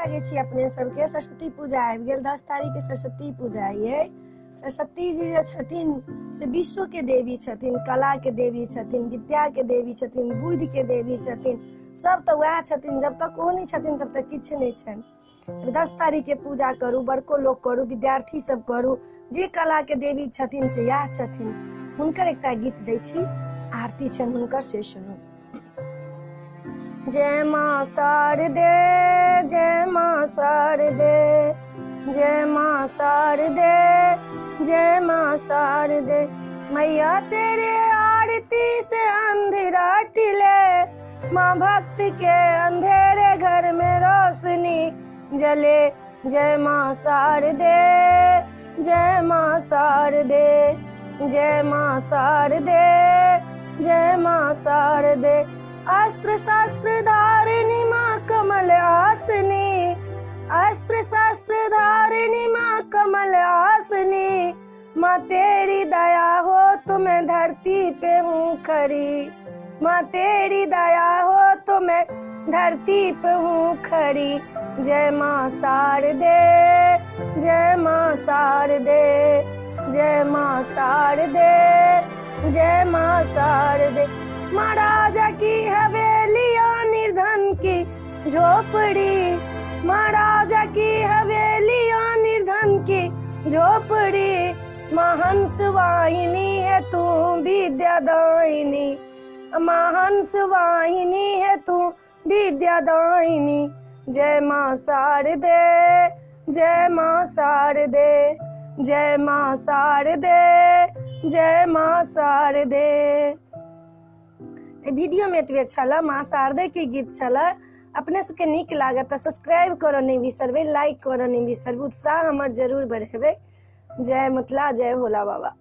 लगे छी अपने सबके। सरस्वती पूजा आबि गेल, 10 तारीख के सरस्वती पूजा ये। सरस्वती जी जे छथिन से विश्व के देवी छथिन, कला के देवी छथिन, विद्या के देवी छथिन, बुद्धि के देवी छथिन। सब तो वह छथिन, जब तक वो नहीं छथिन तब तक किछु नहीं छनि। 10 तारीख के पूजा करू, बड़को लोग करू, विद्यार्थी सब करू। जे कला के देवी छथिन से यह छथिन। हुनकर एकटा गीत दै छी, आरती छनि हुनकर, से सुनू। जय माँ शारदे, जय माँ शारदे, जय माँ शारदे, जय माँ शारदे। मैया तेरे आरती से अंधेरा टिले, माँ भक्त के अंधेरे घर में रोशनी जले। जय माँ शारदे, जय माँ शारदे, जय माँ शारदे, जय माँ शारदे। अस्त्र शस्त्र धारिणी माँ कमल आसनी, अस्त्र शस्त्र धारिणी माँ कमल आसनी। माँ तेरी दया हो तो मैं धरती पे हूँ खड़ी, माँ तेरी दया हो तो मैं धरती पे हूँ खड़ी। जय माँ शारदे, जय माँ शारदे, जय माँ शारदे, जय माँ शारदे। माँ राजा की हवेलियाँ निर्धन की झोपड़ी, माँ राजा की हवेलियाँ निर्धन की झोपड़ी। माँ हंस वाहिनी है तू विद्यादायिनी, माँ हंस वाहिनी है तू विद्यादायिनी। जय माँ शारदे, जय माँ शारदे, जय माँ शारदे, जय माँ शारदे। वीडियो में एतबे छला, माँ शारदे के गीत छला। अपने सबके नीक लागत सब्सक्राइब करऽ नहीं बिसरबै, लाइक करऽ नहीं बिसरबै, उत्साह हमर जरूर बढ़ेबै। जय मिथिला, जय भोला बाबा।